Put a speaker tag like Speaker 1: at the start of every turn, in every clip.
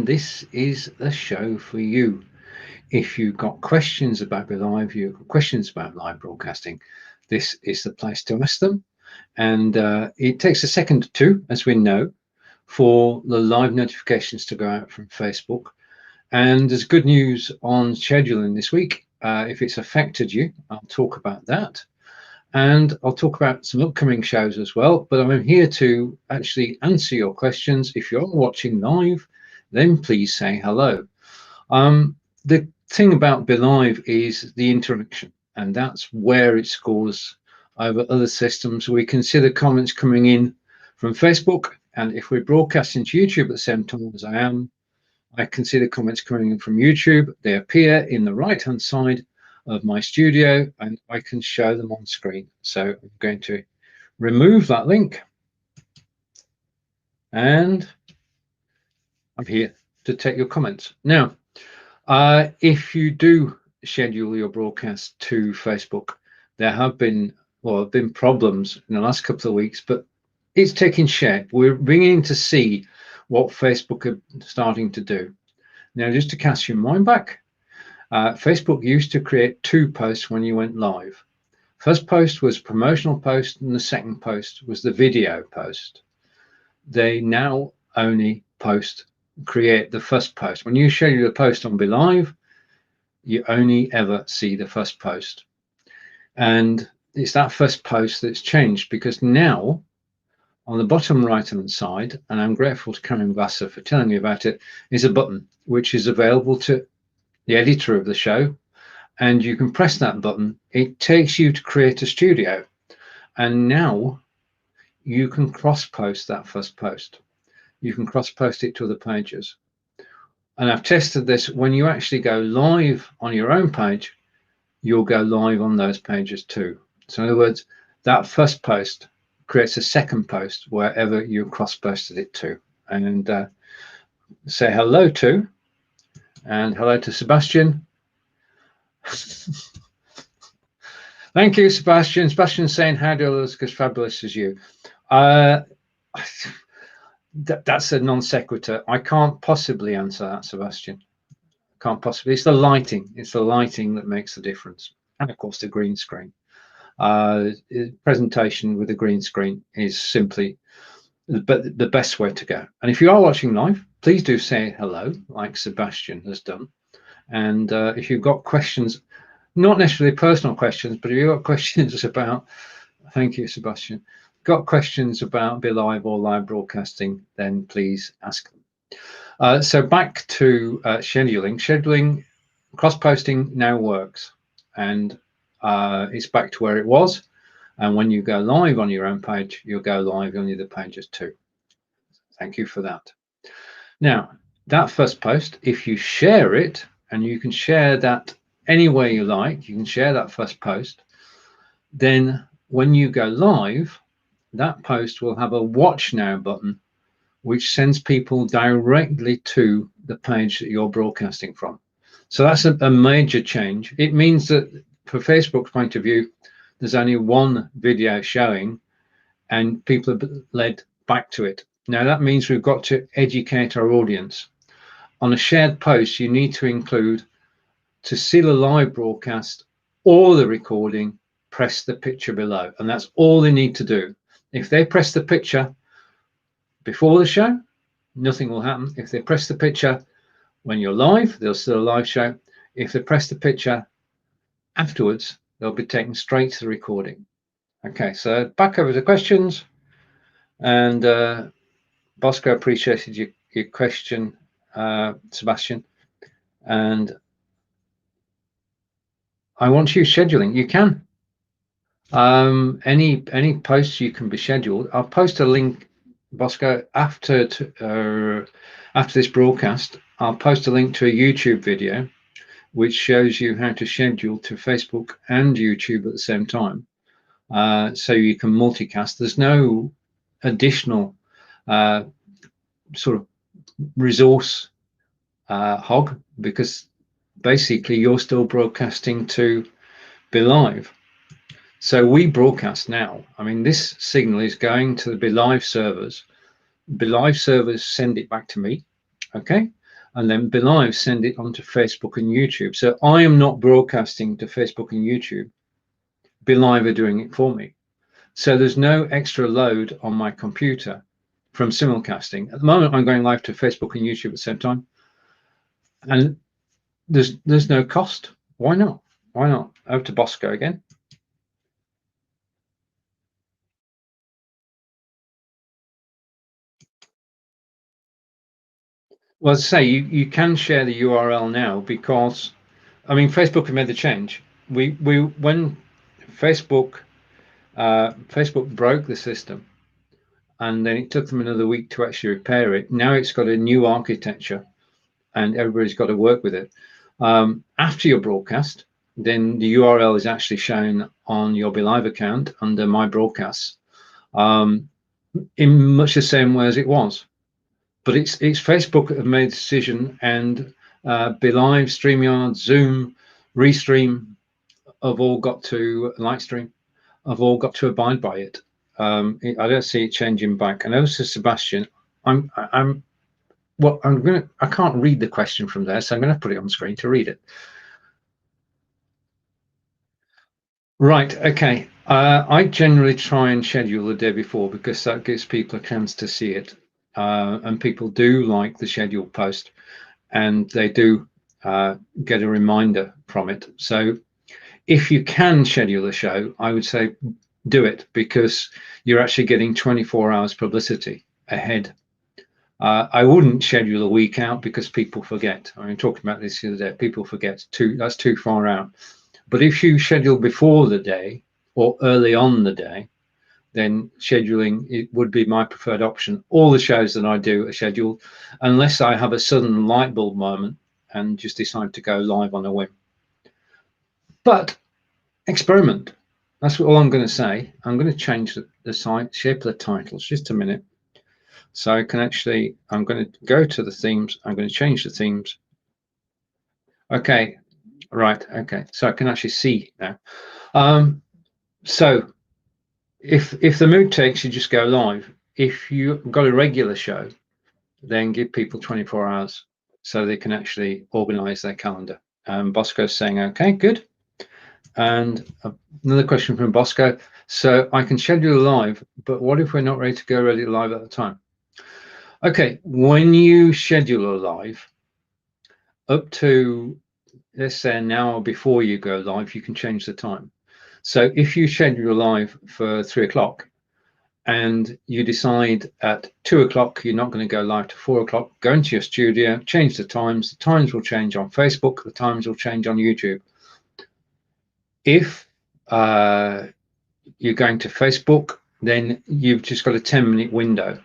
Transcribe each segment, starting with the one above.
Speaker 1: and this is the show for you. If you've got questions about BeLive, you've got questions about live broadcasting, this is the place to ask them. And it takes a second or two, as we know, for the live notifications to go out from Facebook. And there's good news on scheduling this week. If it's affected you, I'll talk about that. And I'll talk about some upcoming shows as well, but I'm here to actually answer your questions. If you're watching live, then please say hello. The thing about BeLive is the interaction, and that's where it scores over other systems. We can see the comments coming in from Facebook, and if we're broadcasting to YouTube at the same time as I can see the comments coming in from YouTube. They appear in the right-hand side of my studio, and I can show them on screen. So I'm going to remove that link, and I'm here to take your comments. Now, if you do schedule your broadcast to Facebook, there have been problems in the last couple of weeks, but it's taking shape. We're beginning to see what Facebook are starting to do. Now, just to cast your mind back, Facebook used to create two posts when you went live. First post was promotional post, and the second post was the video post. They now only create the first post. When you schedule a post on BeLive, you only ever see the first post. And it's that first post that's changed, because now on the bottom right hand side, and I'm grateful to Karen Vassar for telling me about it, is a button which is available to the editor of the show, and you can press that button. It takes you to create a studio, and now you can cross post that first post. You can cross post it to other pages, and I've tested this. When you actually go live on your own page, you'll go live on those pages too. So in other words, that first post creates a second post wherever you cross posted it to. And say hello to, and hello to Sebastian. Thank you, Sebastian. Sebastian's saying, how do others as fabulous as you? That's a non sequitur. I can't possibly answer that, Sebastian. Can't possibly. It's the lighting. It's the lighting that makes the difference. And of course, the green screen. Presentation with a green screen is simply the best way to go. And if you are watching live, please do say hello, like Sebastian has done. And if you've got questions, not necessarily personal questions, but if you've got questions about, thank you, Sebastian, got questions about BeLive or live broadcasting, then please ask them. So back to scheduling. Scheduling, cross-posting now works, and it's back to where it was. And when you go live on your own page, you'll go live on the other pages too. Thank you for that. Now, that first post, if you share it, and you can share that any way you like, you can share that first post, then when you go live, that post will have a watch now button, which sends people directly to the page that you're broadcasting from. So that's a major change. It means that for Facebook's point of view, there's only one video showing and people are led back to it. Now that means we've got to educate our audience. On a shared post, you need to include, to see the live broadcast or the recording, press the picture below. And that's all they need to do. If they press the picture before the show, nothing will happen. If they press the picture when you're live, they'll still a live show. If they press the picture afterwards, they'll be taken straight to the recording. Okay, so back over to questions. And Bosco appreciated your question, Sebastian. And I want you scheduling. You can. Any posts you can be scheduled. I'll post a link, Bosco, after this broadcast. I'll post a link to a YouTube video which shows you how to schedule to Facebook and YouTube at the same time, so you can multicast. There's no additional sort of resource hog, because basically you're still broadcasting to BeLive. So we broadcast now. I mean, this signal is going to the BeLive servers. BeLive servers send it back to me, okay? and then BeLive send it onto Facebook and YouTube. So I am not broadcasting to Facebook and YouTube. BeLive are doing it for me. So there's no extra load on my computer from simulcasting. At the moment, I'm going live to Facebook and YouTube at the same time, and there's no cost. Why not? Why not? Over to Bosco again. Well, as I say, you can share the URL now, because I mean Facebook have made the change. We when Facebook broke the system, and then it took them another week to actually repair it. Now it's got a new architecture, and everybody's got to work with it. After your broadcast, then the URL is actually shown on your BeLive account under My Broadcasts, in much the same way as it was. But it's Facebook that have made the decision, and BeLive, StreamYard, Zoom, Restream have all got to, Lightstream, have all got to abide by it. I don't see it changing back. And also, Sebastian, I can't read the question from there, so I'm going to put it on screen to read it. Right, okay. I generally try and schedule the day before, because that gives people a chance to see it. And people do like the scheduled post, and they do get a reminder from it. So if you can schedule a show, I would say do it, because you're actually getting 24 hours publicity ahead. I wouldn't schedule a week out, because people forget. I mean, talking about this the other day, people forget. That's too far out. But if you schedule before the day or early on the day, then scheduling it would be my preferred option. All the shows that I do are scheduled, unless I have a sudden light bulb moment and just decide to go live on a whim. But experiment. That's all I'm going to say. I'm going to change the shape of the titles just a minute. So I can actually, I'm going to go to the themes. I'm going to change the themes. Okay, right. Okay, so I can actually see now. So if the mood takes, you just go live. If you've got a regular show, then give people 24 hours so they can actually organize their calendar. Bosco's saying, okay, good. And another question from Bosco. So I can schedule live, but what if we're not ready to go live at the time? Okay, when you schedule a live, up to, let's say, an hour before you go live, you can change the time. So if you schedule live for 3 o'clock, and you decide at 2 o'clock you're not going to go live to 4 o'clock, go into your studio, change the times. The times will change on Facebook, the times will change on YouTube. If you're going to Facebook, then you've just got a 10-minute window.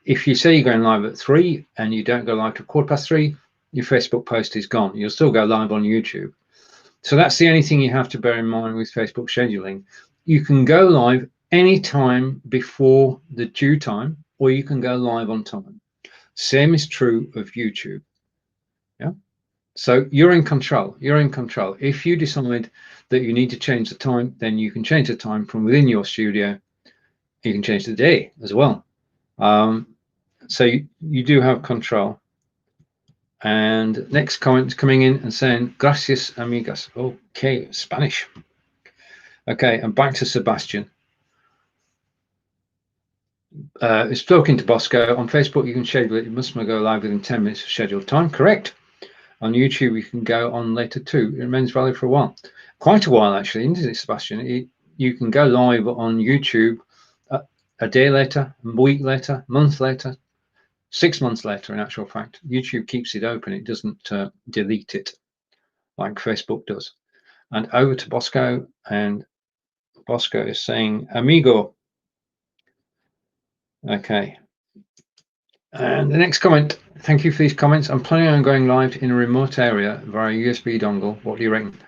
Speaker 1: If you say you're going live at 3 and you don't go live to 3:15, your Facebook post is gone. You'll still go live on YouTube. So that's the only thing you have to bear in mind with Facebook scheduling. You can go live any time before the due time, or you can go live on time. Same is true of YouTube. Yeah. So you're in control. You're in control. If you decide that you need to change the time, then you can change the time from within your studio. You can change the day as well. So you do have control. And next comment is coming in and saying, gracias, amigas. Okay, Spanish. Okay, and back to Sebastian. It's talking to Bosco. On Facebook, you can schedule it. You must go live within 10 minutes of scheduled time. Correct. On YouTube, you can go on later too. It remains valid for a while. Quite a while, actually, isn't it, Sebastian? You can go live on YouTube a day later, a week later, month later, 6 months later, in actual fact. YouTube keeps it open. It doesn't delete it like Facebook does. And over to Bosco, and Bosco is saying, amigo. Okay. And the next comment, thank you for these comments. I'm planning on going live in a remote area via USB dongle. What do you reckon?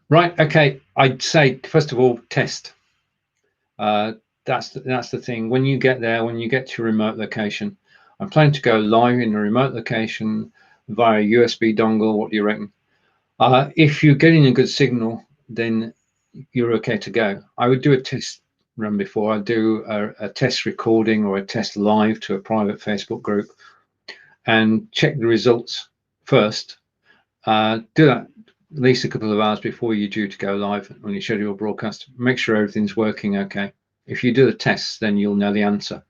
Speaker 1: Right, okay. I'd say, first of all, test. That's the thing. When you get there, when you get to a remote location, I'm planning to go live in a remote location via USB dongle. What do you reckon? If you're getting a good signal, then you're okay to go. I would do a test run before I do a test recording or a test live to a private Facebook group and check the results first. Do that at least a couple of hours before you're due to go live on your scheduled broadcast. Make sure everything's working okay. If you do the tests, then you'll know the answer.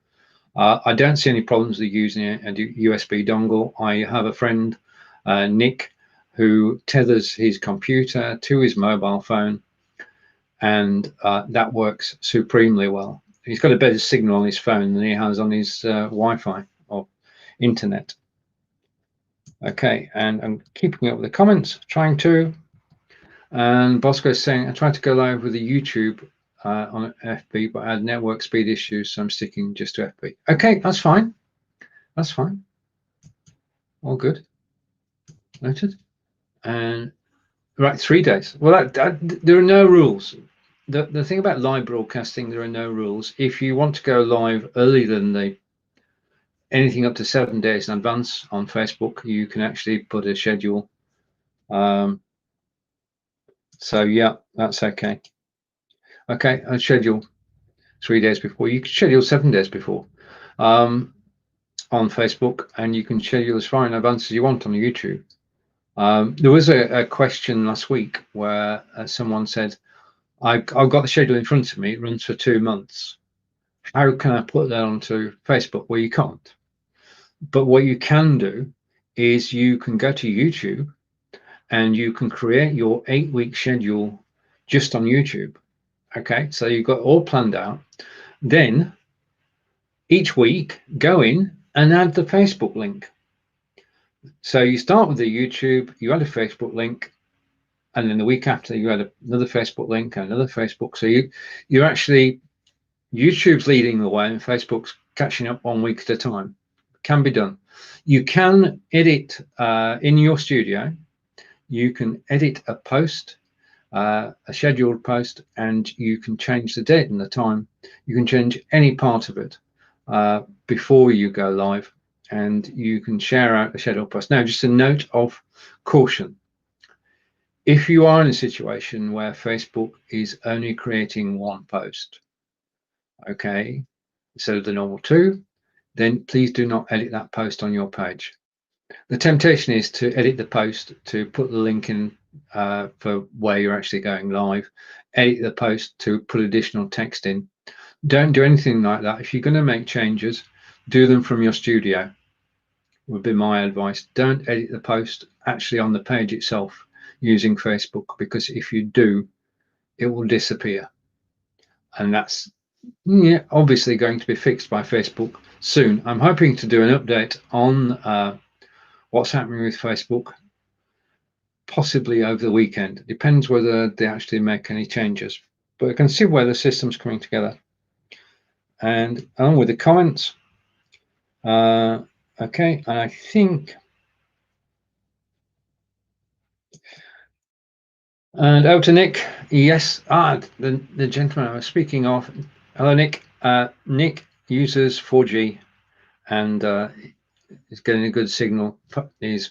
Speaker 1: I don't see any problems with using a USB dongle. I have a friend, Nick, who tethers his computer to his mobile phone, and that works supremely well. He's got a better signal on his phone than he has on his Wi-Fi or internet. Okay, and I'm keeping up with the comments, trying to. And Bosco is saying, I tried to go live with a YouTube on FB, but I had network speed issues, so I'm sticking just to FB. Okay, that's fine. That's fine. All good. Noted. And right, 3 days. Well, there are no rules. The thing about live broadcasting, there are no rules. If you want to go live earlier than anything up to 7 days in advance on Facebook, you can actually put a schedule. So yeah, that's okay. Okay, I schedule 3 days before. You can schedule 7 days before on Facebook, and you can schedule as far in advance as you want on YouTube. There was a question last week where someone said, I've got the schedule in front of me, it runs for 2 months. How can I put that onto Facebook? Well, you can't. But what you can do is you can go to YouTube and you can create your 8-week schedule just on YouTube. Okay, so you've got it all planned out. Then each week, go in and add the Facebook link. So you start with the YouTube, you add a Facebook link, and then the week after you add another Facebook link and another Facebook. So you're actually, YouTube's leading the way and Facebook's catching up 1 week at a time. Can be done. You can edit in your studio. You can edit a post, a scheduled post, and you can change the date and the time. You can change any part of it before you go live, and you can share out the scheduled post. Now, just a note of caution. If you are in a situation where Facebook is only creating 1 post, okay, instead of the normal 2, then please do not edit that post on your page. The temptation is to edit the post, to put the link in for where you're actually going live, edit the post to put additional text in. Don't do anything like that. If you're going to make changes, do them from your studio, would be my advice. Don't edit the post actually on the page itself using Facebook, because if you do, it will disappear. And that's obviously going to be fixed by Facebook soon. I'm hoping to do an update on what's happening with Facebook, possibly over the weekend. Depends whether they actually make any changes. But I can see where the system's coming together. And on with the comments. Okay, and I think, and over to Nick. Yes, the gentleman I was speaking of. Hello, Nick. Nick uses 4G and is getting a good signal. His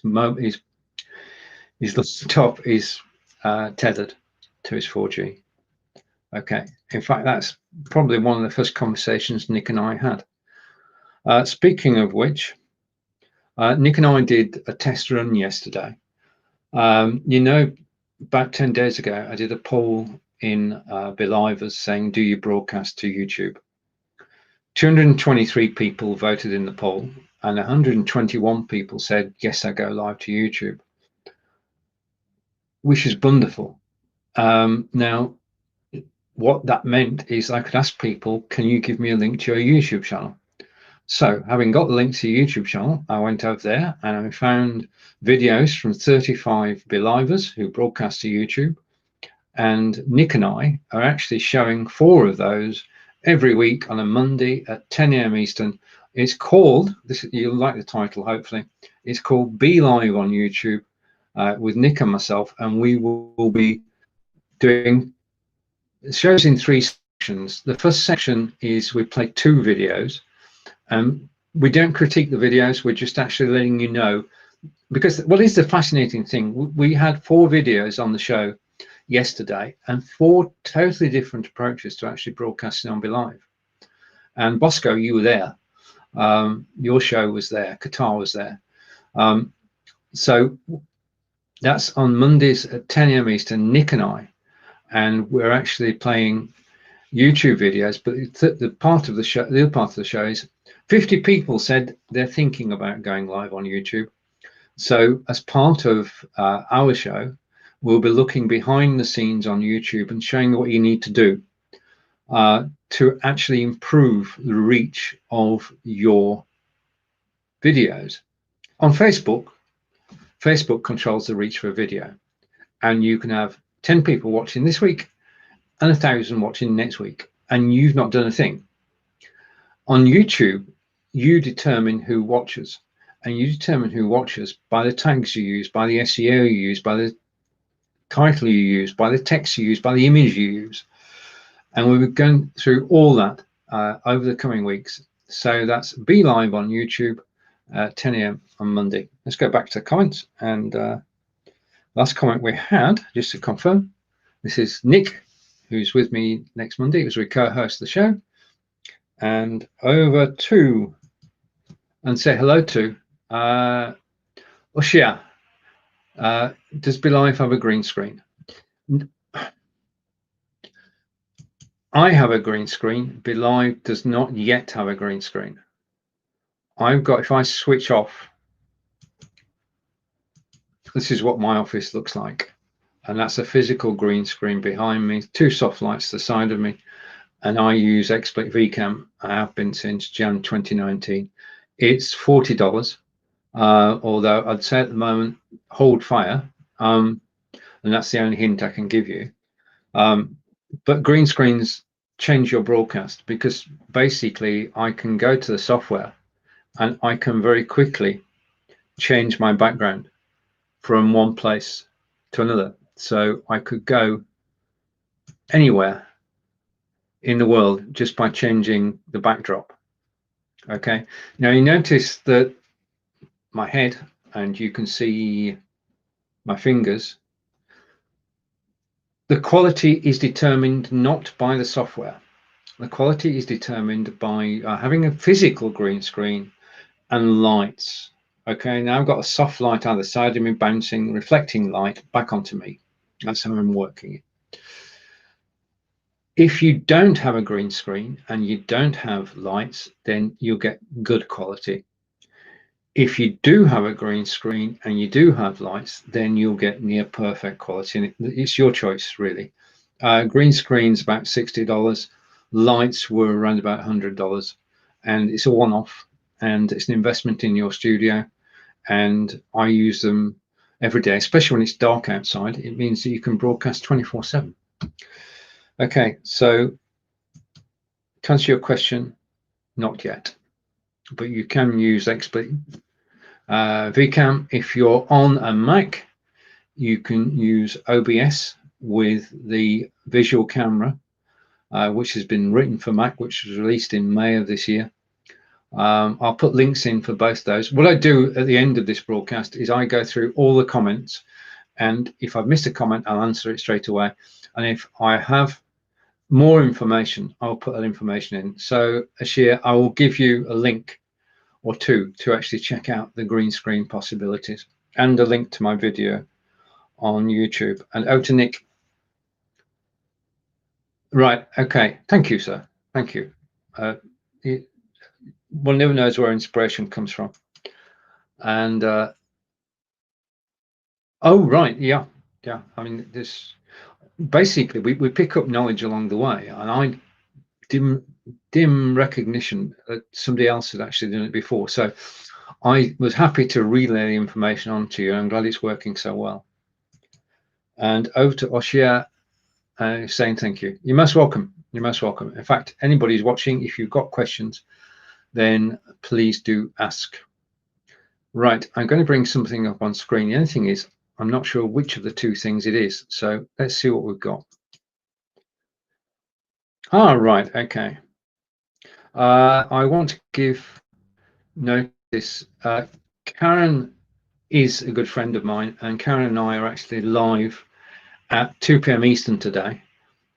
Speaker 1: laptop is tethered to his 4G. Okay, in fact, that's probably one of the first conversations Nick and I had. Speaking of which, Nick and I did a test run yesterday. About 10 days ago, I did a poll in BeLive saying, do you broadcast to YouTube? 223 people voted in the poll, and 121 people said, yes, I go live to YouTube, which is wonderful. Now, what that meant is I could ask people, can you give me a link to your YouTube channel? So having got the link to your YouTube channel, I went over there and I found videos from 35 BeLivers who broadcast to YouTube. And Nick and I are actually showing 4 of those every week on a Monday at 10 AM Eastern. It's called, you'll like the title, hopefully. It's called BeLive on YouTube with Nick and myself. And we will be doing shows in 3 sections. The first section is we play 2 videos. We don't critique the videos, we're just actually letting you know, because what is the fascinating thing, we had 4 videos on the show yesterday and 4 totally different approaches to actually broadcasting on BeLive. And Bosco, you were there, your show was there, Qatar was there. So that's on Mondays at 10 a.m. Eastern, Nick and we're actually playing YouTube videos. But the part of the show, the other part of the show is 50 people said they're thinking about going live on YouTube. So as part of our show, we'll be looking behind the scenes on YouTube and showing what you need to do to actually improve the reach of your videos. On Facebook, Facebook controls the reach for a video, and you can have 10 people watching this week and 1,000 watching next week, and you've not done a thing. On YouTube, you determine who watches, and you determine who watches by the tags you use, by the SEO you use, by the title you use, by the text you use, by the image you use. And we'll be going through all that over the coming weeks. So that's BeLive on YouTube at 10 a.m. on Monday. Let's go back to the comments. And last comment we had, just to confirm, this is Nick, who's with me next Monday as we co-host the show. And over to, and say hello to, Ushia. Does BeLive have a green screen? I have a green screen. BeLive does not yet have a green screen. I've got, if I switch off, this is what my office looks like. And that's a physical green screen behind me, 2 soft lights to the side of me. And I use XSplit VCam. I have been since Jan 2019. It's $40, although I'd say at the moment, hold fire. And that's the only hint I can give you. But green screens change your broadcast, because basically I can go to the software and I can very quickly change my background from one place to another. So I could go anywhere in the world just by changing the backdrop. Okay, now you notice that my head, and you can see my fingers, the quality is determined not by the software. The quality is determined by having a physical green screen and lights. Okay, now I've got a soft light either side of me, bouncing, reflecting light back onto me. That's how I'm working. If you don't have a green screen and you don't have lights, then you'll get good quality. If you do have a green screen and you do have lights, then you'll get near perfect quality. And it's your choice, really. Green screen's about $60. Lights were around about $100. And it's a one-off. And it's an investment in your studio. And I use them every day, especially when it's dark outside. It means that you can broadcast 24/7. Okay, so to answer your question, not yet, but you can use XSplit VCam. If you're on a Mac, you can use OBS with the visual camera, which has been written for Mac, which was released in May of this year. I'll put links in for both those. What I do at the end of this broadcast is I go through all the comments, and if I've missed a comment, I'll answer it straight away. And if I have more information, I'll put that information in. So Ashir, I will give you a link or two to actually check out the green screen possibilities, and a link to my video on YouTube. And out to Nick. Right, okay, thank you, sir, thank you. One never knows where inspiration comes from. And oh right, yeah, I mean, this basically we pick up knowledge along the way, and I dim recognition that somebody else had actually done it before, so I was happy to relay the information on to you. I'm glad it's working so well. And over to Oshia, saying thank you. You're most welcome. You're most welcome. In fact, anybody who's watching, if you've got questions, then please do ask. Right, I'm going to bring something up on screen. The only thing is, I'm not sure which of the two things it is. So let's see what we've got. Ah, right, okay. I want to give notice. Karen is a good friend of mine, and Karen and I are actually live at 2 p.m. Eastern today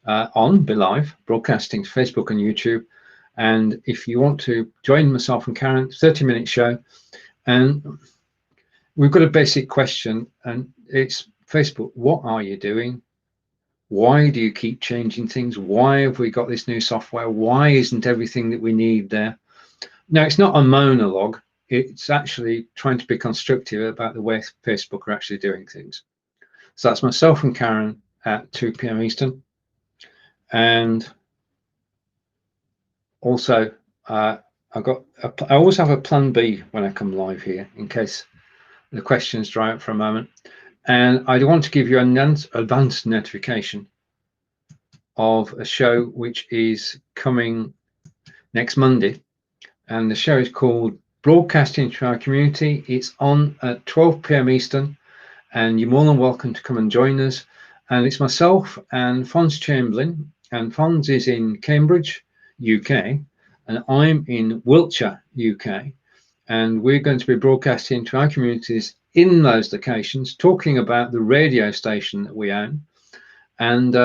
Speaker 1: on BeLive, broadcasting Facebook and YouTube. And if you want to join myself and Karen, 30-minute show, and we've got a basic question, and it's Facebook, what are you doing? Why do you keep changing things? Why have we got this new software? Why isn't everything that we need there? Now, it's not a monologue. It's actually trying to be constructive about the way Facebook are actually doing things. So that's myself and Karen at 2 p.m. Eastern. And also, I always have a plan B when I come live here in case the questions dry up for a moment. And I want to give you an advanced notification of a show which is coming next Monday. And the show is called Broadcasting to Our Community. It's on at 12 p.m. Eastern, and you're more than welcome to come and join us. And it's myself and Fons Chamberlain, and Fons is in Cambridge, UK, and I'm in Wiltshire, UK. And we're going to be broadcasting to our communities in those locations, talking about the radio station that we own, and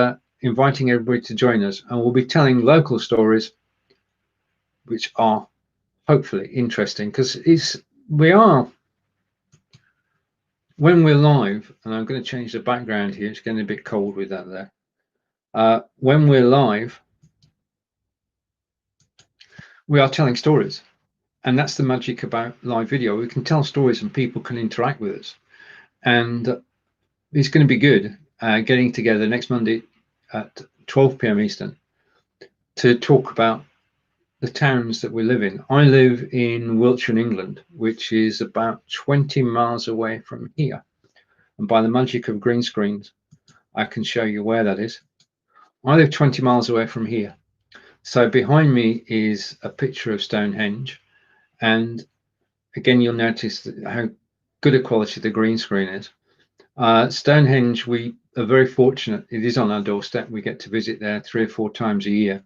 Speaker 1: inviting everybody to join us. And we'll be telling local stories, which are hopefully interesting, because when we're live, and I'm going to change the background here, it's getting a bit cold with that there. When we're live, we are telling stories, and that's the magic about live video. We can tell stories and people can interact with us, and it's going to be good getting together next Monday at 12 p.m. Eastern to talk about the towns that we live in. I live in Wiltshire, England, which is about 20 miles away from here. And by the magic of green screens, I can show you where that is. I live 20 miles away from here. So behind me is a picture of Stonehenge. And again, you'll notice how good a quality the green screen is. Stonehenge, we are very fortunate. It is on our doorstep. We get to visit there 3 or 4 times a year.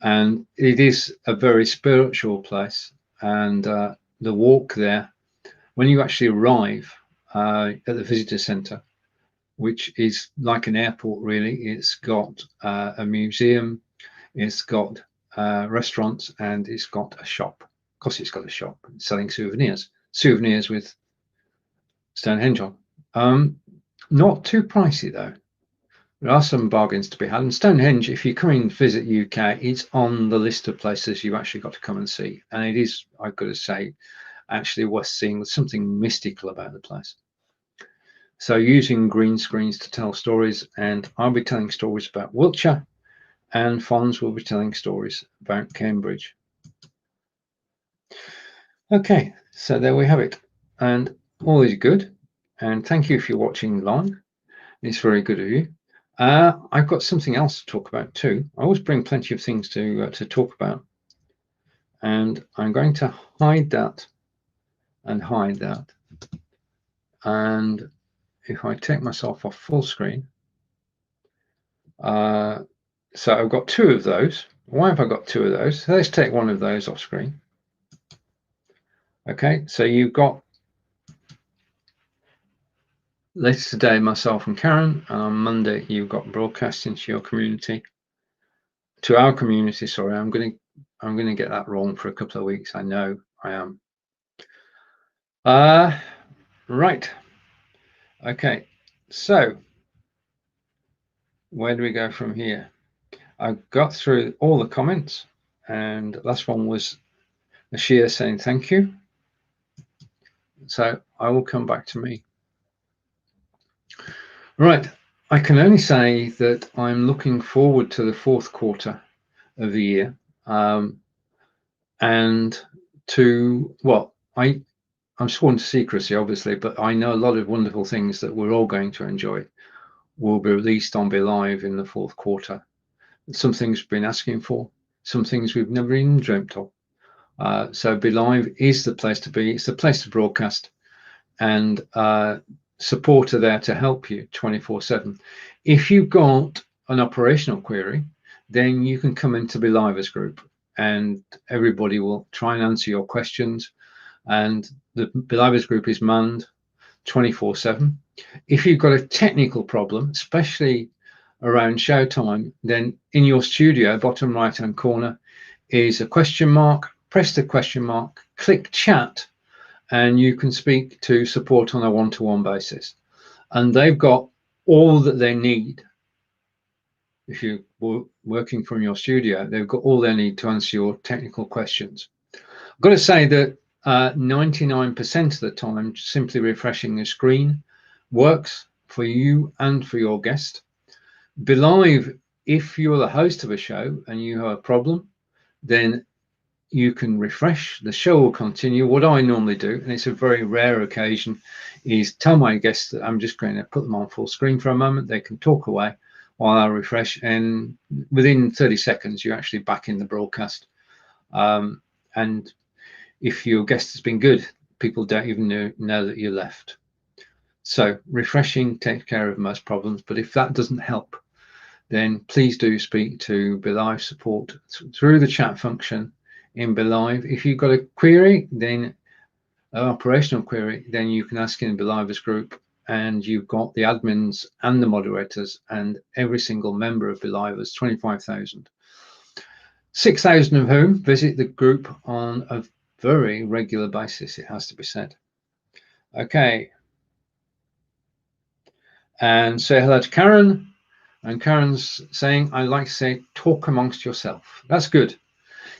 Speaker 1: And it is a very spiritual place. And the walk there, when you actually arrive at the visitor centre, which is like an airport, really, it's got a museum, it's got restaurants, and it's got a shop. Of course, it's got a shop selling souvenirs with Stonehenge on. Not too pricey, though. There are some bargains to be had. And Stonehenge, if you come and visit UK, it's on the list of places you've actually got to come and see. And it is, I've got to say, actually worth seeing. There's something mystical about the place. So using green screens to tell stories, and I'll be telling stories about Wiltshire, and Fons will be telling stories about Cambridge. Okay, so there we have it. And all is good. And thank you for watching live. It's very good of you. I've got something else to talk about too. I always bring plenty of things to talk about, and I'm going to hide that and hide that. And if I take myself off full screen, so I've got 2 of those. Why have I got 2 of those? So let's take one of those off screen. Okay, so you've got later today myself and Karen, and on Monday you've got broadcasting to your community. To our community, sorry, I'm going to get that wrong for a couple of weeks. I know I am. Right. Okay. So where do we go from here? I've got through all the comments, and the last one was Ashia saying thank you. So I will come back to me. Right. I can only say that I'm looking forward to the 4th quarter of the year, and to, well, I'm sworn to secrecy, obviously, but I know a lot of wonderful things that we're all going to enjoy will be released on BeLive in the 4th quarter. Some things we've been asking for, some things we've never even dreamt of. So BeLive is the place to be. It's the place to broadcast, and support are there to help you 24/7. If you've got an operational query, then you can come into BeLive's group, and everybody will try and answer your questions. And the BeLive's group is manned 24/7. If you've got a technical problem, especially around showtime, then in your studio, bottom right hand corner, is a question mark. Press the question mark, click chat, and you can speak to support on a one-to-one basis. And they've got all that they need. If you're working from your studio, they've got all they need to answer your technical questions. I've got to say that 99% of the time, simply refreshing the screen works for you and for your guest. BeLive, if you're the host of a show and you have a problem, then you can refresh, the show will continue. What I normally do, and it's a very rare occasion, is tell my guests that I'm just going to put them on full screen for a moment. They can talk away while I refresh, and within 30 seconds, you're actually back in the broadcast. And if your guest has been good, people don't even know that you left. So refreshing takes care of most problems, but if that doesn't help, then please do speak to BeLive support through the chat function in BeLive. If you've got a query, then an operational query, then you can ask in BeLive's group, and you've got the admins and the moderators and every single member of BeLive's 25,000. 6,000 of whom visit the group on a very regular basis, it has to be said. Okay. And say hello to Karen. And Karen's saying, I like to say, talk amongst yourself. That's good.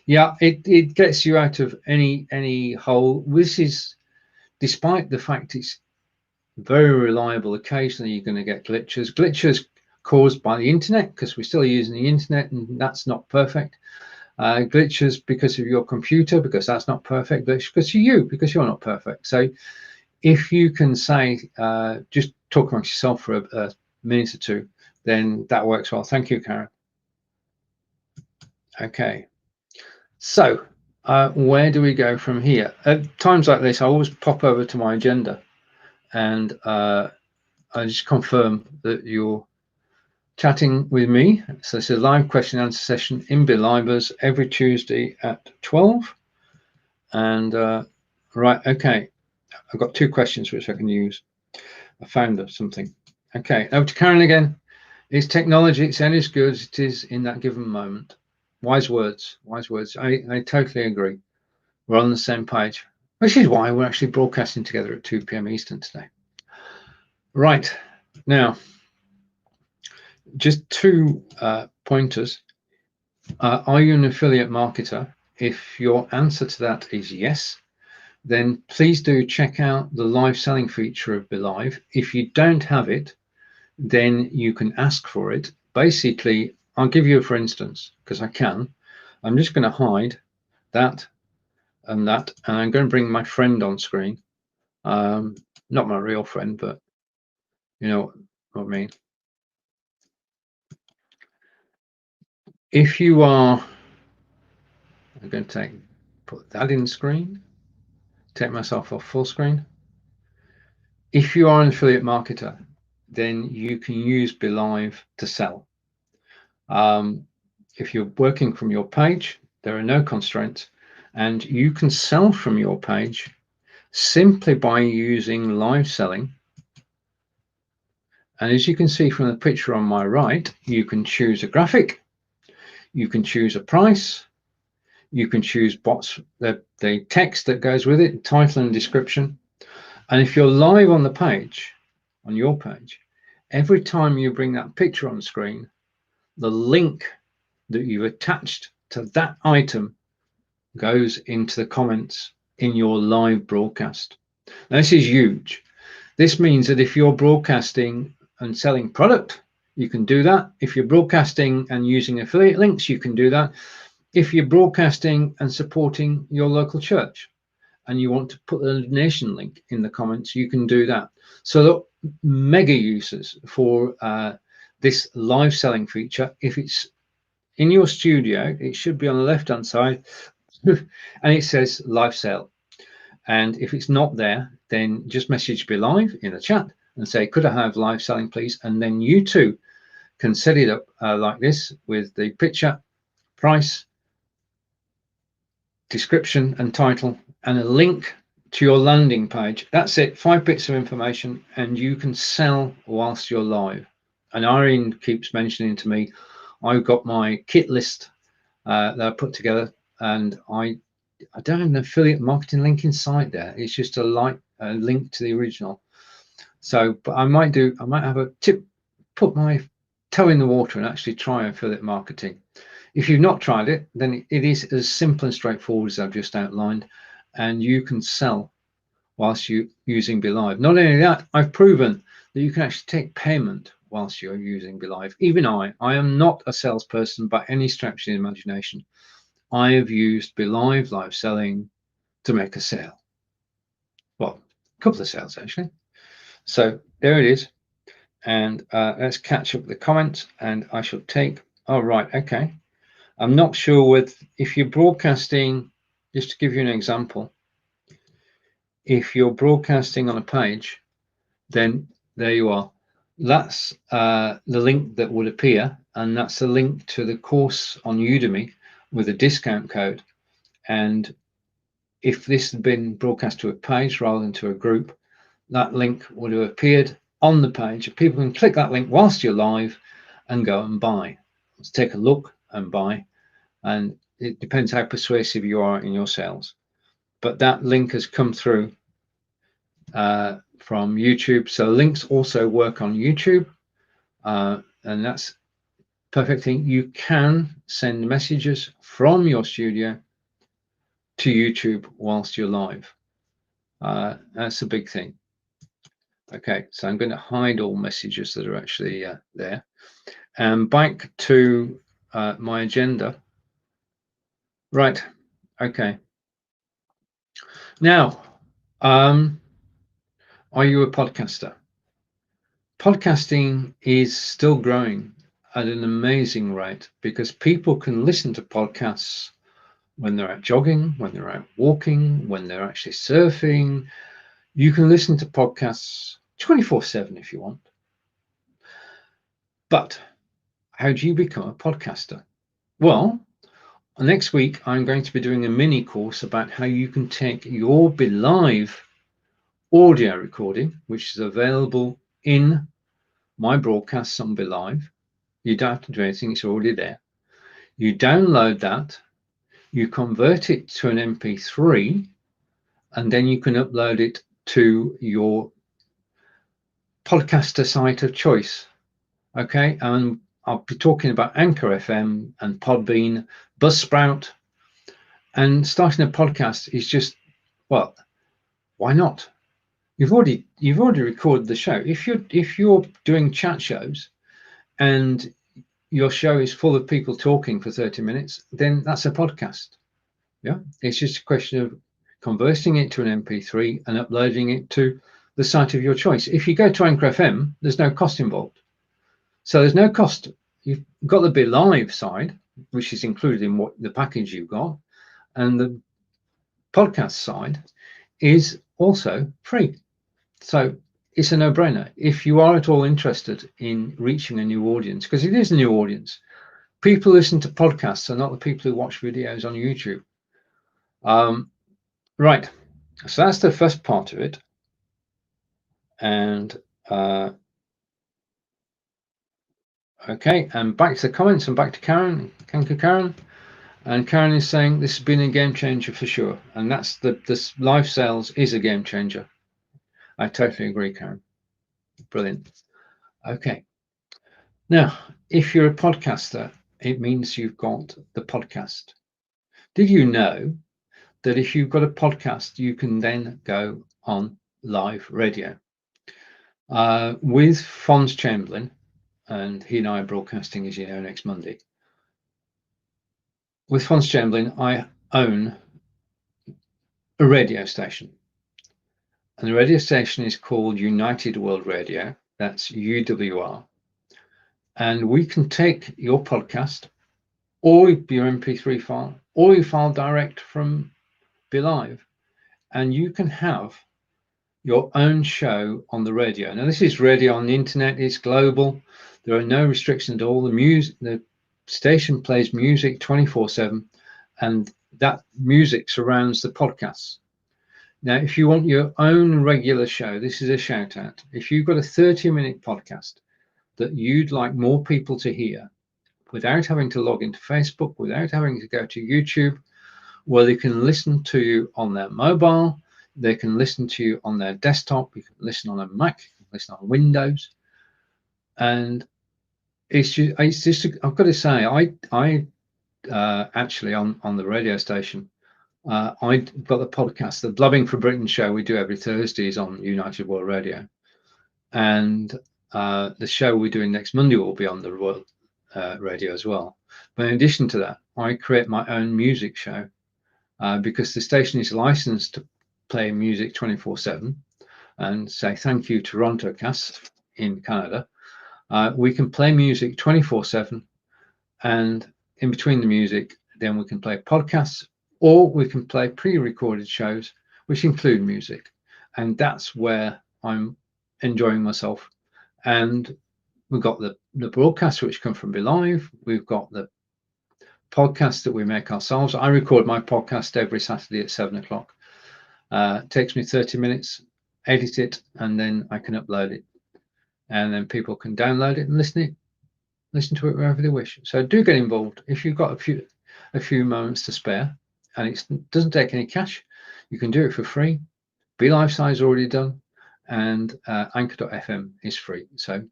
Speaker 1: Yeah, it gets you out of any hole. This is, despite the fact it's very reliable, occasionally you're going to get glitches caused by the internet, because we're still using the internet and that's not perfect. Glitches because of your computer, because that's not perfect. Glitches because of you, because you're not perfect. So if you can say, just talk amongst yourself for a minute or two, then that works well. Thank you, Karen. Okay. So where do we go from here? At times like this, I always pop over to my agenda and I just confirm that you're chatting with me. So it's a live question and answer session in BeLive every Tuesday at 12. And right, okay. I've got 2 questions which I can use. I found something. Okay, over to Karen again. Is technology it's any as good as it is in that given moment? Wise words, wise words. I totally agree. We're on the same page, which is why we're actually broadcasting together at 2 p.m. Eastern today. Right, now, just 2 pointers. Are you an affiliate marketer? If your answer to that is yes, then please do check out the live selling feature of BeLive. If you don't have it, then you can ask for it. Basically, I'll give you, for instance, because I can. I'm just going to hide that, and I'm going to bring my friend on screen. Not my real friend, but you know what I mean. If you are, I'm going to put that in screen, take myself off full screen. If you are an affiliate marketer, then you can use BeLive to sell. If you're working from your page, there are no constraints, and you can sell from your page simply by using live selling. And as you can see from the picture on my right, you can choose a graphic, you can choose a price, you can choose the text that goes with it, title and description. And if you're live on the page, on your page, every time you bring that picture on screen, the link that you've attached to that item goes into the comments in your live broadcast. Now, this is huge. This means that if you're broadcasting and selling product, you can do that. If you're broadcasting and using affiliate links, you can do that. If you're broadcasting and supporting your local church and you want to put the donation link in the comments, you can do that. So the mega uses for this live selling feature. If it's in your studio, it should be on the left hand side and it says live sale. And if it's not there, then just message BeLive in the chat and say, could I have live selling, please? And then you too can set it up like this with the picture, price, description and title, and a link to your landing page. That's it, 5 bits of information, and you can sell whilst you're live. And Irene keeps mentioning to me, I've got my kit list that I put together, and I I don't have an affiliate marketing link inside there. It's just a link to the original. So, but I might have a tip, put my toe in the water and actually try affiliate marketing. If you've not tried it, then it is as simple and straightforward as I've just outlined, and you can sell whilst you're using BeLive. Not only that, I've proven that you can actually take payment whilst you're using BeLive. Even I am not a salesperson by any stretch of the imagination. I have used BeLive live selling to make a sale. Well, a couple of sales actually. So there it is. And let's catch up with the comments, and I shall take, oh, right, okay. I'm not sure if you're broadcasting, just to give you an example, if you're broadcasting on a page, then there you are. That's the link that would appear, and that's the link to the course on Udemy with a discount code. And if this had been broadcast to a page rather than to a group, that link would have appeared on the page. People can click that link whilst you're live and go and buy. Let's take a look and buy. And it depends how persuasive you are in your sales. But that link has come through from YouTube. So links also work on YouTube. And that's perfect thing. You can send messages from your studio to YouTube whilst you're live. That's a big thing. Okay, so I'm going to hide all messages that are actually there. And back to my agenda. Right, okay. Now, are you a podcaster? Podcasting is still growing at an amazing rate because people can listen to podcasts when they're out jogging, when they're out walking, when they're actually surfing. You can listen to podcasts 24/7 if you want. But how do you become a podcaster? Well, next week I'm going to be doing a mini course about how you can take your BeLive audio recording, which is available in my broadcasts on BeLive. You don't have to do anything, it's already there. You download that, you convert it to an MP3, and then you can upload it to your podcaster site of choice. Okay, and I'll be talking about Anchor FM and Podbean, Buzzsprout, and starting a podcast is just, well, why not? You've already recorded the show. If you're doing chat shows and your show is full of people talking for 30 minutes, then that's a podcast. Yeah, it's just a question of converting it to an MP3 and uploading it to the site of your choice. If you go to Anchor FM, there's no cost involved. So there's no cost. You've got the BeLive side, which is included in what the package you've got, and the podcast side is also free. So it's a no-brainer. If you are at all interested in reaching a new audience, because it is a new audience, people listen to podcasts are not the people who watch videos on YouTube. Right, so that's the first part of it. And okay, and back to the comments and back to Karen. Thank you, Karen. And Karen is saying this has been a game changer for sure. And that's this live sales is a game changer. I totally agree, Karen. Brilliant. Okay. Now, if you're a podcaster, it means you've got the podcast. Did you know that if you've got a podcast, you can then go on live radio? With Fons Chamberlain, and he and I are broadcasting, as you know, next Monday. With Fons Chamberlain, I own a radio station. And the radio station is called United World Radio. That's UWR. And we can take your podcast or your MP3 file or your file direct from BeLive, and you can have your own show on the radio. Now, this is radio on the internet. It's global. There are no restrictions at all. The station plays music 24/7, and that music surrounds the podcasts. Now, if you want your own regular show, this is a shout out. If you've got a 30-minute podcast that you'd like more people to hear without having to log into Facebook, without having to go to YouTube, where they can listen to you on their mobile, they can listen to you on their desktop, you can listen on a Mac, you can listen on Windows. And it's just I've got to say, I actually on the radio station, I got the podcast, the Blubbing for Britain show we do every Thursday is on United World Radio, and the show we're doing next Monday will be on the Royal Radio as well. But in addition to that, I create my own music show because the station is licensed to play music 24/7, and say thank you Toronto Cast in Canada. We can play music 24/7, and in between the music, then we can play podcasts, or we can play pre-recorded shows which include music, and that's where I'm enjoying myself. And we've got the broadcasts which come from BeLive, we've got the podcasts that we make ourselves. I record my podcast every Saturday at 7 o'clock. It takes me 30 minutes, edit it, and then I can upload it, and then people can download it and listen to it wherever they wish. So do get involved. If you've got a few moments to spare, and it doesn't take any cash, you can do it for free. BeLive size already done, and Anchor.fm is free. So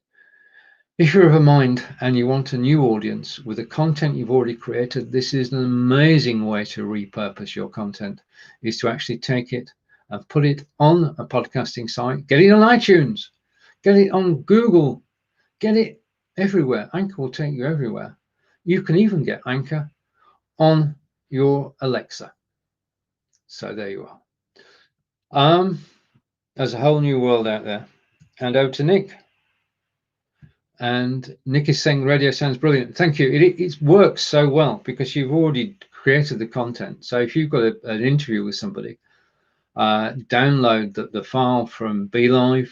Speaker 1: if you're of a mind and you want a new audience with the content you've already created, this is an amazing way to repurpose your content, is to actually take it and put it on a podcasting site, get it on iTunes, get it on Google, get it everywhere. Anchor will take you everywhere. You can even get Anchor on your Alexa. So there you are. There's a whole new world out there. And over to Nick. And Nick is saying radio sounds brilliant. Thank you. It works so well because you've already created the content. So if you've got an interview with somebody, download the file from BeLive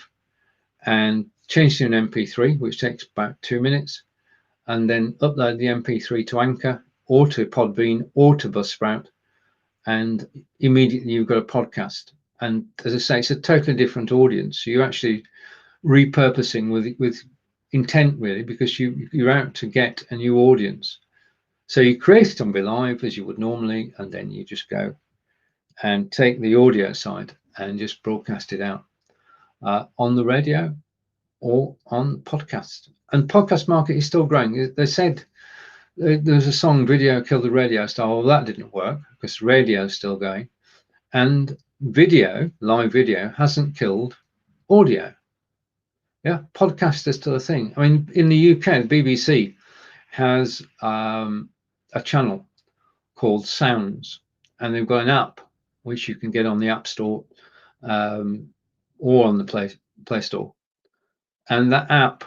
Speaker 1: and change to an MP3, which takes about 2 minutes, and then upload the MP3 to Anchor or to Podbean or to Buzzsprout, and immediately you've got a podcast. And as I say, it's a totally different audience. So you're actually repurposing with intent, really, because you're out to get a new audience. So you create it on BeLive as you would normally, and then you just go and take the audio side and just broadcast it out on the radio or on podcast. And podcast market is still growing. They said there's a song, "Video Killed the Radio Star." Well, that didn't work because radio is still going, and video, live video, hasn't killed audio. Yeah, podcast is still a thing. I mean, in the UK, the BBC has a channel called Sounds, and they've got an app which you can get on the App Store or on the Play Store. And that app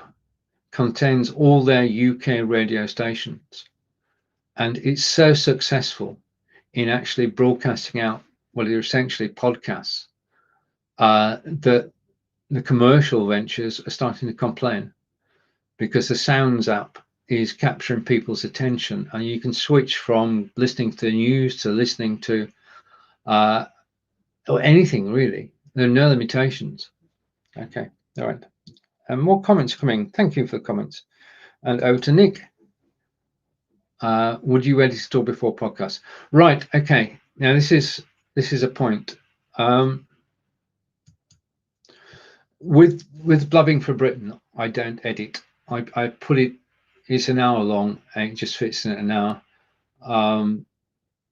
Speaker 1: contains all their UK radio stations. And it's so successful in actually broadcasting out what are essentially podcasts that the commercial ventures are starting to complain, because the Sounds app is capturing people's attention, and you can switch from listening to the news to listening to or anything really. There are no limitations. Okay, all right. And more comments coming. Thank you for the comments. And over to Nick. Would you edit it all before podcast? Right. Okay. Now this is a point. With Blubbing for Britain, I don't edit. I put it. It's an hour long, and it just fits in an hour.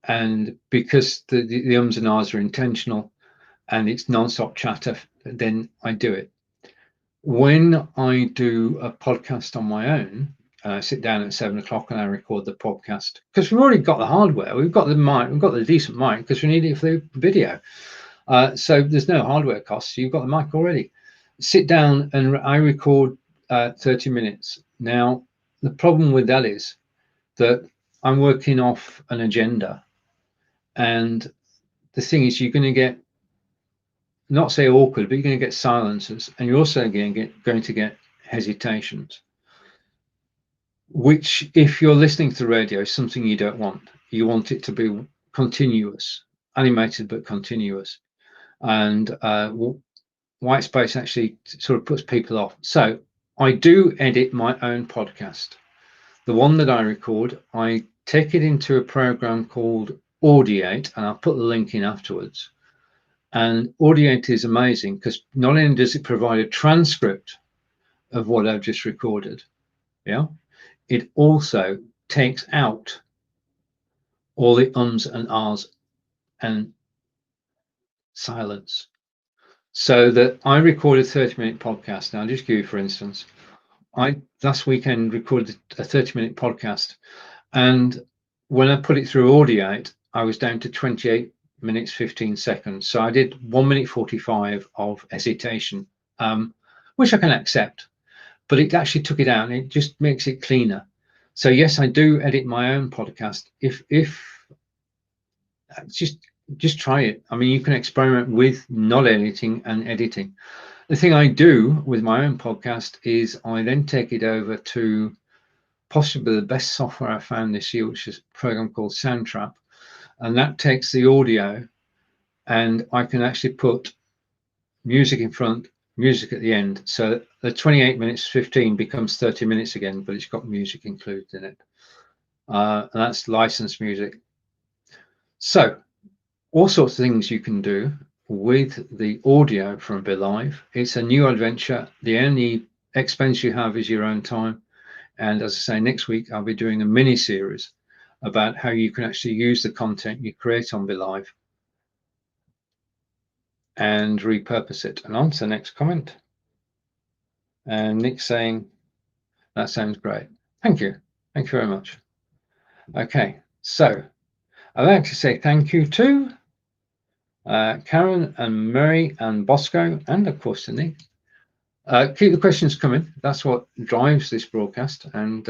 Speaker 1: And because the ums and ahs are intentional, and it's non-stop chatter, then I do it. When I do a podcast on my own, and I sit down at 7 o'clock and I record the podcast, because we've already got the hardware, we've got the mic, we've got the decent mic, because we need it for the video. So there's no hardware costs. You've got the mic already. Sit down and I record 30 minutes. Now, the problem with that is that I'm working off an agenda. And the thing is, you're going to get, not say awkward, but you're going to get silences, and you're also going to get hesitations, which, if you're listening to radio, is something you don't want. You want it to be continuous, animated but continuous. And white space actually sort of puts people off. So I do edit my own podcast. The one that I record, I take it into a program called Audiate, and I'll put the link in afterwards. And Audiate is amazing because not only does it provide a transcript of what I've just recorded, yeah, it also takes out all the ums and ahs and silence. So that I recorded a 30-minute podcast. Now, I'll just give you, for instance, I last weekend recorded a 30-minute podcast, and when I put it through Audiate, I was down to 28 minutes 15 seconds. So I did 1 minute 45 of hesitation, which I can accept, but it actually took it out and it just makes it cleaner. So yes, I do edit my own podcast. If just try it. I mean, you can experiment with not editing and editing. The thing I do with my own podcast is I then take it over to possibly the best software I found this year, which is a program called Soundtrap, and that takes the audio, and I can actually put music in front, music at the end. So the 28 minutes 15 becomes 30 minutes again, but it's got music included in it. And that's licensed music. So all sorts of things you can do with the audio from BeLive. It's a new adventure. The only expense you have is your own time. And as I say, next week, I'll be doing a mini series about how you can actually use the content you create on BeLive and repurpose it. And on to the next comment. And Nick's saying, that sounds great. Thank you. Thank you very much. Okay, so I'd like to say thank you to Karen and Mary and Bosco, and of course to Nick. Keep the questions coming. That's what drives this broadcast. And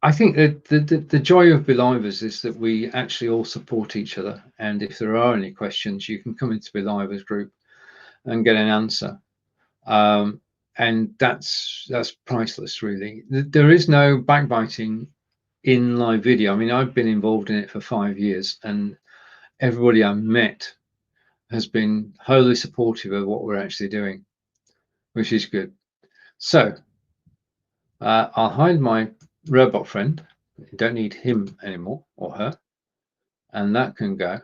Speaker 1: I think that the joy of BeLivers is that we actually all support each other. And if there are any questions, you can come into BeLivers group and get an answer. And that's priceless, really. There is no backbiting in live video. I mean, I've been involved in it for 5 years, and everybody I've met has been wholly supportive of what we're actually doing, which is good. So I'll hide my robot friend. You don't need him anymore, or her, and that can go.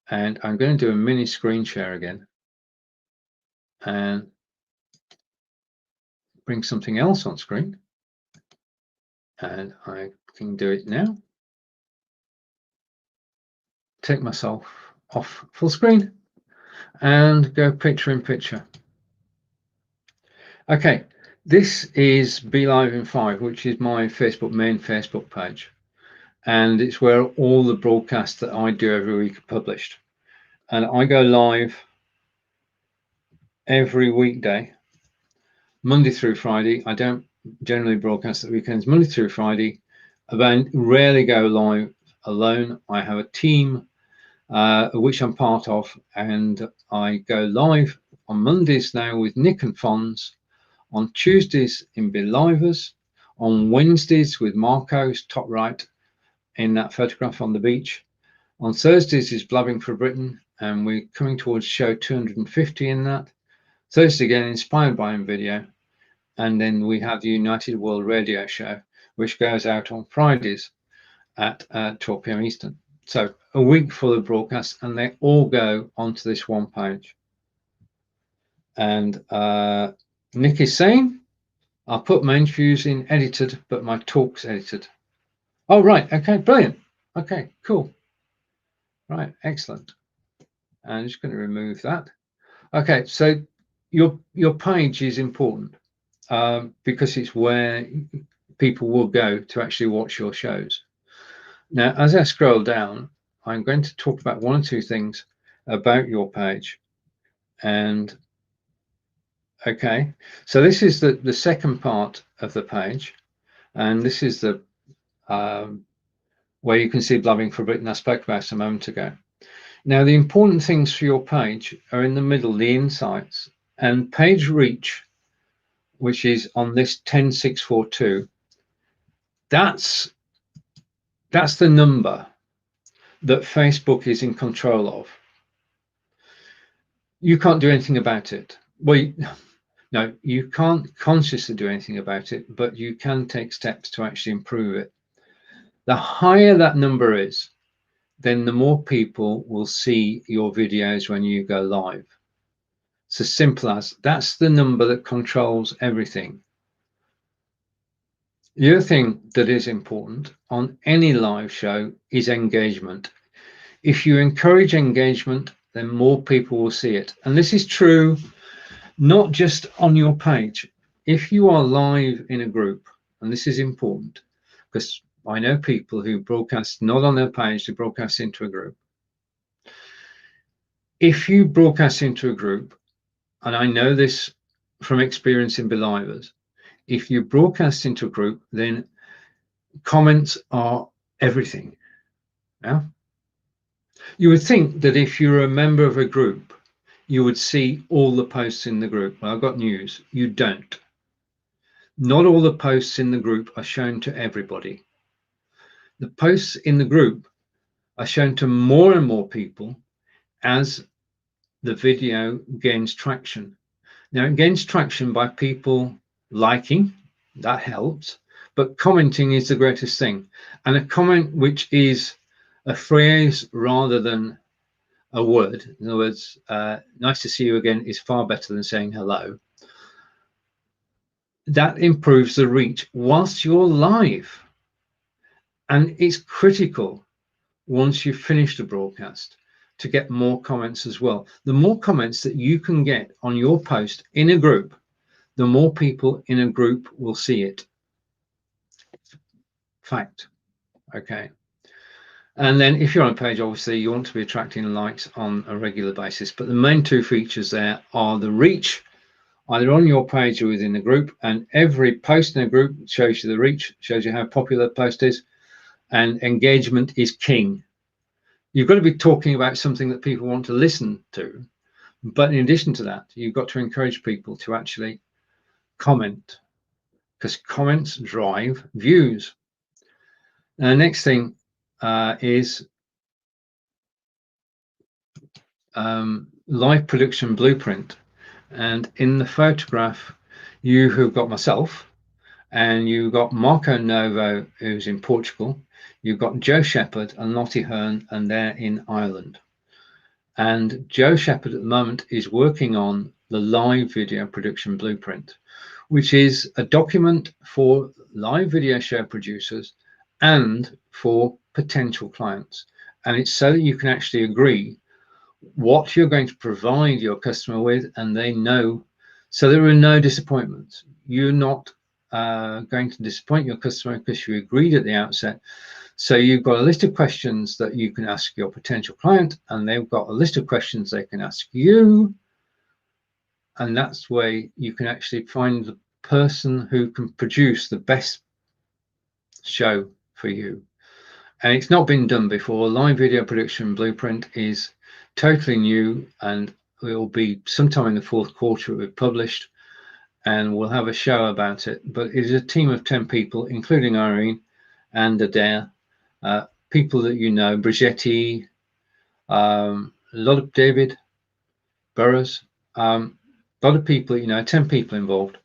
Speaker 1: And I'm going to do a mini screen share again and bring something else on screen. And I can do it now. Take myself off full screen and go picture in picture. Okay, this is BeLive in 5, which is my main Facebook page. And it's where all the broadcasts that I do every week are published. And I go live every weekday, Monday through Friday. I don't generally broadcast at weekends, Monday through Friday. I rarely go live alone. I have a team which I'm part of, and I go live on Mondays now with Nick and Fonz, on Tuesdays in BeLivers, on Wednesdays with Marco's top right in that photograph on the beach. On Thursdays is Blabbing for Britain, and we're coming towards show 250 in that. Thursday again, inspired by video. And then we have the United World Radio Show, which goes out on Fridays at 12 p.m. Eastern. So a week full of broadcasts, and they all go onto this one page. And Nick is saying, I'll put my interviews in edited, but my talks edited. Oh, right. Okay, brilliant. Okay, cool. Right, excellent. I'm just going to remove that. Okay, so your page is important because it's where people will go to actually watch your shows. Now, as I scroll down, I'm going to talk about one or two things about your page. And okay, so this is the second part of the page, and this is the where you can see Blabbing for Britain I spoke about a moment ago. Now, the important things for your page are in the middle, the insights, and page reach, which is on this 10642. That's the number that Facebook is in control of. You can't do anything about it. Well, no, you can't consciously do anything about it, but you can take steps to actually improve it. The higher that number is, then the more people will see your videos when you go live. It's as simple as that's the number that controls everything. The other thing that is important on any live show is engagement. If you encourage engagement, then more people will see it. And this is true not just on your page. If you are live in a group, and this is important because I know people who broadcast not on their page, they broadcast into a group. If you broadcast into a group, and I know this from experience in BeLivers, if you broadcast into a group, then comments are everything. Yeah? You would think that if you're a member of a group, you would see all the posts in the group. Well, I've got news. You don't. Not all the posts in the group are shown to everybody. The posts in the group are shown to more and more people as the video gains traction. Now, it gains traction by people liking, that helps, but commenting is the greatest thing. And a comment which is a phrase rather than a word, in other words, nice to see you again, is far better than saying hello. That improves the reach whilst you're live. And it's critical once you've finished the broadcast to get more comments as well. The more comments that you can get on your post in a group, the more people in a group will see it. Fact. Okay. And then if you're on a page, obviously you want to be attracting likes on a regular basis. But the main two features there are the reach, either on your page or within the group. And every post in a group shows you the reach, shows you how popular the post is. And engagement is king. You've got to be talking about something that people want to listen to. But in addition to that, you've got to encourage people to actually comment, because comments drive views. And the next thing is live production blueprint. And in the photograph, you have got myself, and you've got Marco Novo, who's in Portugal. You've got Joe Shepherd and Lottie Hearn, and they're in Ireland. And Joe Shepherd at the moment is working on the live video production blueprint, which is a document for live video show producers and for potential clients. And it's so that you can actually agree what you're going to provide your customer with, and they know, so there are no disappointments. You're not going to disappoint your customer because you agreed at the outset. So you've got a list of questions that you can ask your potential client, and they've got a list of questions they can ask you. And that's where you can actually find the person who can produce the best show for you. And it's not been done before. Live video production blueprint is totally new, and it will be sometime in the fourth quarter it will be published, and we'll have a show about it. But it is a team of 10 people, including Irene and Adair, people that you know, Brigetti, a lot of David Burrows, a lot of people, 10 people involved,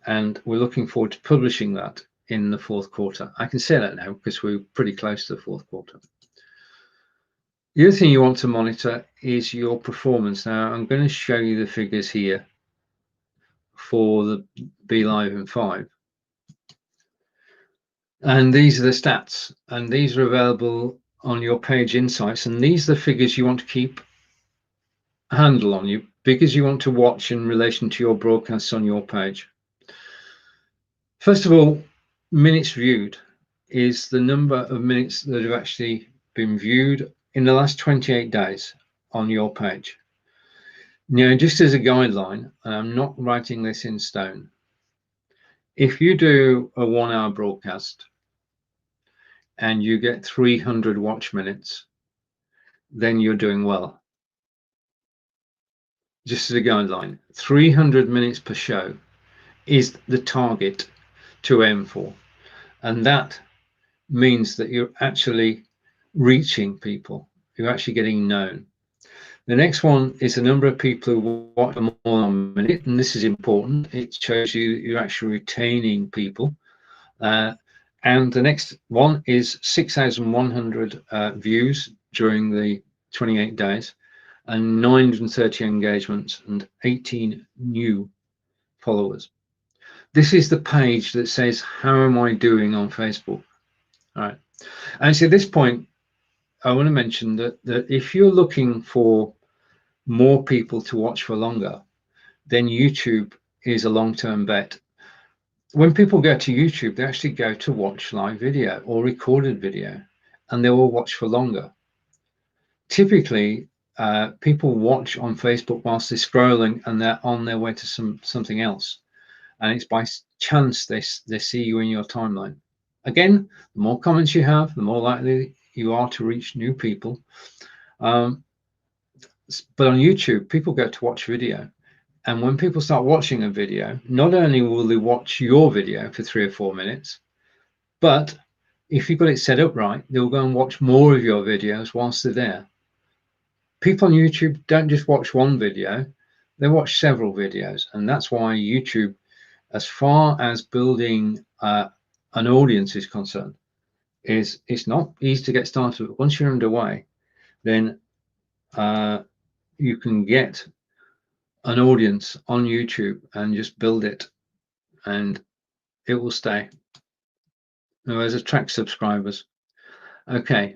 Speaker 1: and we're looking forward to publishing that in the fourth quarter. I can say that now because we're pretty close to the fourth quarter. The other thing you want to monitor is your performance. Now, I'm going to show you the figures here for the BeLive in 5. And these are the stats, and these are available on your page insights. And these are the figures you want to keep a handle on, because you want to watch in relation to your broadcasts on your page. First of all, minutes viewed is the number of minutes that have actually been viewed in the last 28 days on your page. Now, just as a guideline, and I'm not writing this in stone, if you do a 1-hour broadcast and you get 300 watch minutes, then you're doing well. Just as a guideline, 300 minutes per show is the target to aim for. And that means that you're actually reaching people, you're actually getting known. The next one is the number of people who watch more than a minute, and this is important. It shows you you're actually retaining people. And the next one is 6,100 views during the 28 days and 930 engagements and 18 new followers. This is the page that says, how am I doing on Facebook? All right. And so at this point, I want to mention that if you're looking for more people to watch for longer, then YouTube is a long-term bet. When people go to YouTube, they actually go to watch live video or recorded video, and they will watch for longer. Typically, people watch on Facebook whilst they're scrolling and they're on their way to something else, and it's by chance they see you in your timeline. Again, the more comments you have, the more likely you are to reach new people. But on YouTube, people go to watch video. And when people start watching a video, not only will they watch your video for 3 or 4 minutes, but if you've got it set up right, they'll go and watch more of your videos whilst they're there. People on YouTube don't just watch one video, they watch several videos. And that's why YouTube, as far as building an audience is concerned, it's not easy to get started. But once you're underway, then you can get an audience on YouTube and just build it, and it will stay. Otherwise, attract subscribers. Okay,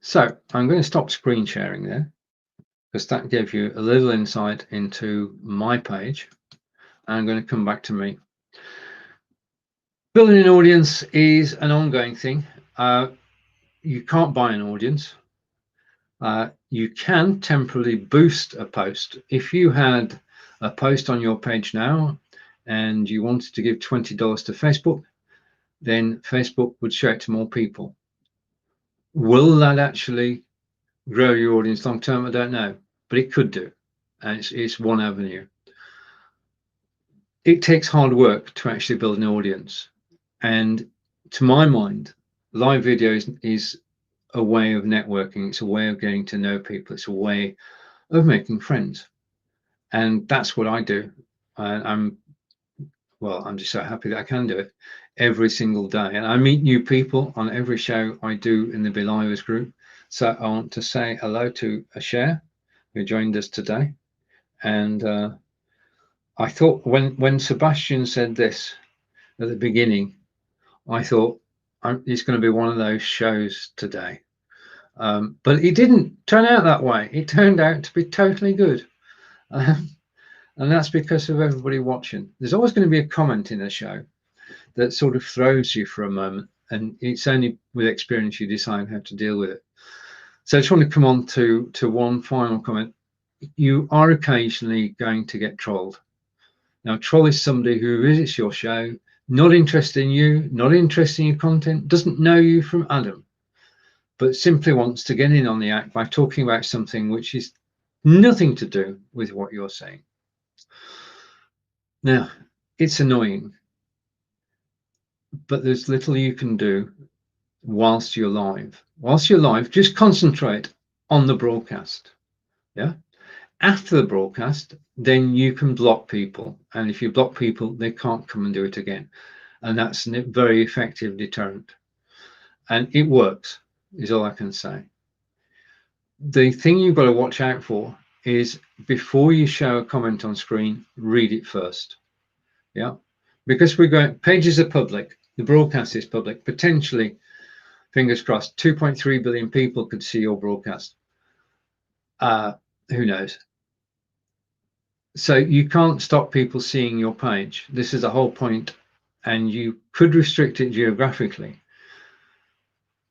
Speaker 1: so I'm going to stop screen sharing there because that gave you a little insight into my page. I'm going to come back to me. Building an audience is an ongoing thing. You can't buy an audience. You can temporarily boost a post. If you had a post on your page now and you wanted to give $20 to Facebook, then Facebook would show it to more people. Will that actually grow your audience long term? I don't know, but it could do. And it's one avenue. It takes hard work to actually build an audience. And to my mind, live video is a way of networking. It's a way of getting to know people. It's a way of making friends. And that's what I do. I'm just so happy that I can do it every single day. And I meet new people on every show I do in the BeLive group. So I want to say hello to Asher, who joined us today. And I thought when Sebastian said this at the beginning, I thought it's going to be one of those shows today. But it didn't turn out that way. It turned out to be totally good. And that's because of everybody watching. There's always going to be a comment in a show that sort of throws you for a moment, and it's only with experience you decide how to deal with it. So I just want to come on to one final comment. You are occasionally going to get trolled. Now, a troll is somebody who visits your show, not interested in you, not interested in your content, doesn't know you from Adam, but simply wants to get in on the act by talking about something which is nothing to do with what you're saying. Now, it's annoying, but there's little you can do whilst you're live. Whilst you're live, just concentrate on the broadcast. Yeah. After the broadcast, then you can block people. And if you block people, they can't come and do it again. And that's a very effective deterrent. And it works, is all I can say. The thing you've got to watch out for is before you show a comment on screen, read it first. Yeah. Because we're going, pages are public, the broadcast is public, potentially, fingers crossed, 2.3 billion people could see your broadcast. Who knows? So you can't stop people seeing your page. This is the whole point, and you could restrict it geographically,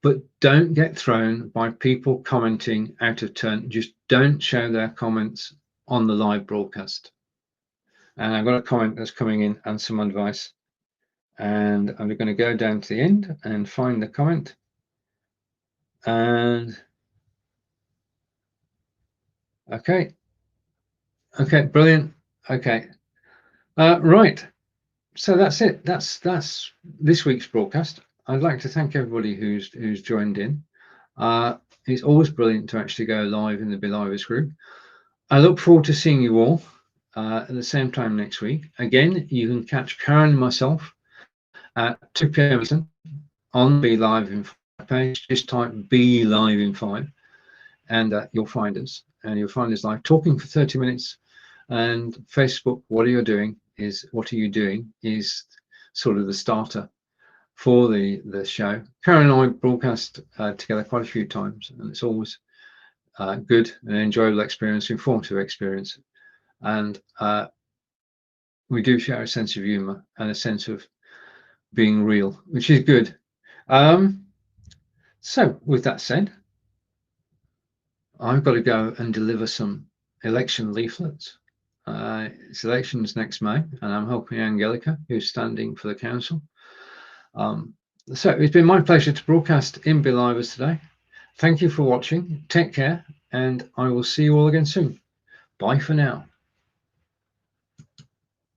Speaker 1: but don't get thrown by people commenting out of turn. Just don't show their comments on the live broadcast. And I've got a comment that's coming in and some advice, and I'm going to go down to the end and find the comment. And okay, brilliant. Okay, right. So that's it. That's this week's broadcast. I'd like to thank everybody who's joined in. It's always brilliant to actually go live in the BeLive group. I look forward to seeing you all at the same time next week. Again, you can catch Karen and myself at 2 p.m. Eastern, on BeLive in 5 page. Just type BeLive in 5 and you'll find us. And you'll find us live talking for 30 minutes. And Facebook, what are you doing is sort of the starter for the show. Karen and I broadcast together quite a few times, and it's always good, an enjoyable experience, informative experience. And we do share a sense of humor and a sense of being real, which is good. So with that said, I've got to go and deliver some election leaflets. It's elections next May, and I'm helping Angelica, who's standing for the council. So it's been my pleasure to broadcast in BeLive today. Thank you for watching. Take care, and I will see you all again soon. Bye for now.